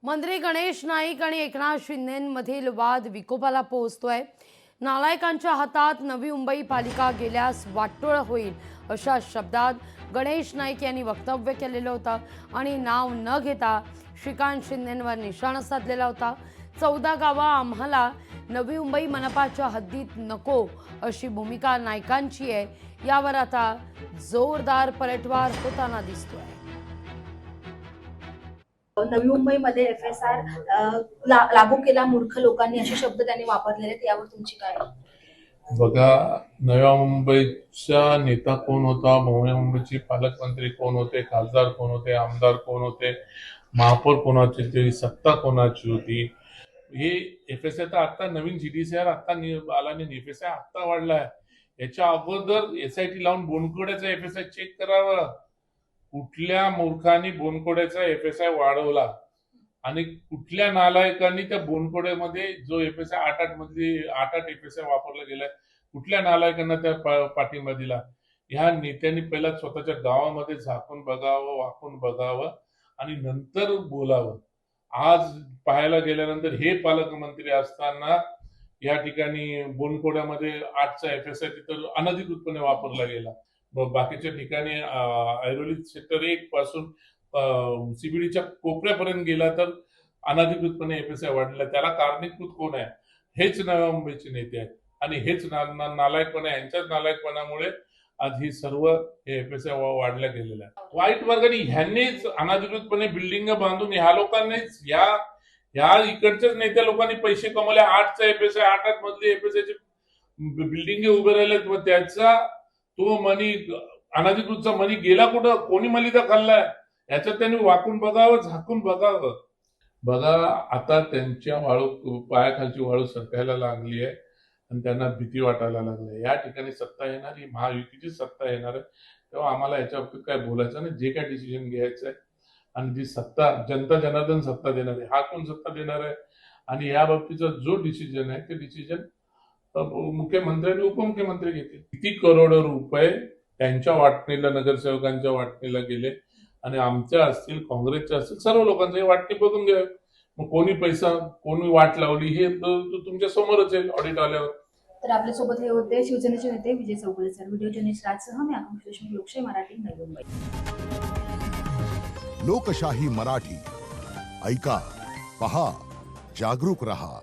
मंत्री गणेश नाईक आणि एकनाथ शिंदेंमधील वाद विकोपाला पोहोचतोय। नालायकांच्या हातात नवी मुंबई पालिका गेल्यास वाटोळ होईल अशा शब्दात गणेश नाईक यांनी वक्तव्य केलेलं होतं आणि नाव न घेता श्रीकांत शिंदेंवर निशाणा साधलेला होता। 14 गावं आम्हाला नवी मुंबई मनपाच्या हद्दीत नको अशी भूमिका नाईकांची आहे। यावर आता जोरदार पलटवार होताना दिसतोय। नवी मुंबईमध्ये FSR लागू केला मूर्ख लोकांनी असे शब्द त्यांनी वापरलेले आहेत, यावर तुमची काय? बघा, नव्या मुंबईचा नेता कोण होता, नव्या मुंबईचे पालकमंत्री कोण होते, खासदार कोण होते, आमदार कोण होते, महापौर कोणाची होती, सत्ता कोणाची होती, हे FSI तर आता नवीन GDCR आता आला नाही, FSI आता वाढलाय। याच्या अगोदर SIT लावून बोनकोड्याचा FSI चेक करावं। कुठल्या मूर्खांनी बोनकोड्याचा FSI वाढवला आणि कुठल्या नालायकांनी त्या बोनकोड्यामध्ये जो FSI 8 मधली 8 FSI वापरला गेलाय, कुठल्या नालायकांना त्या पाठिंबा दिला? ह्या नेत्यांनी पहिला स्वतःच्या गावामध्ये झाकून बघावं, वाकून बघावं आणि नंतर बोलावं। आज पाहायला गेल्यानंतर हे पालकमंत्री असताना या ठिकाणी बोनकोड्यामध्ये 8चा FSI तिथं अनधिकृतपणे वापरला गेला। बाकीच्या ठिकाणी ऐरोली सेक्टर 1 पासून CBDच्या कोपऱ्यापर्यंत गेला तर अनधिकृतपणे FSI वाढला। त्याला कारणीभूत कोण आहे? हेच नव्या मुंबईचे नेते आहेत आणि हेच नालायकपणा, यांच्याच नालायकपणामुळे आज ही सर्व हे FSI वाढल्या गेलेलं आहे। वाईट वर्गाने ह्यांनीच अनधिकृतपणे बिल्डिंग बांधून ह्या लोकांनीच ह्या इकडच्याच नेत्या लोकांनी पैसे कमवले। 8चा FSI 8 मधली FSI बिल्डिंग उभे राहिले, मग त्याचा तो मनी, अनधिकृतचा मनी गेला कुठं? कोणी मलिदा खाल्लाय? याच्यात त्यांनी वाकून बघावं, झाकून बघावं। बघा, आता त्यांच्या पायाखालची वाळू सरकायला लागली आहे आणि त्यांना भीती वाटायला लागली। या ठिकाणी सत्ता येणार, ही महायुतीची सत्ता येणार आहे, तेव्हा आम्हाला याच्या बाबतीत काय बोलायचं नाही। जे काय डिसिजन घ्यायचं आहे आणि जी सत्ता जनता जनार्दन सत्ता देणार आहे, हा कोण सत्ता देणार आहे आणि या बाबतीचा जो डिसिजन आहे ते डिसिजन मुख्यमंत्री आणि उपमुख्यमंत्री घेतील। किती करोड रुपये त्यांच्या वाटणीला, नगरसेवकांच्या वाटणीला गेले आणि आमच्या असतील, काँग्रेसच्या असतील, सर्व लोकांची वाटणी बघून घ्या। मग कोणी पैसा, कोणी वाट लावली हे तुमच्या समोरच आहे ऑडिट आल्यावर। तर आपल्या सोबत हे होते शिवसेनेचे नेते विजय चौगुले सर। व्हिडिओ जर्नलिस्ट राजसह मी आकांक्षा देशमुख, लोकशाही मराठी, नवी मुंबई। लोकशाही मराठी ऐका, पहा, जागरूक रहा।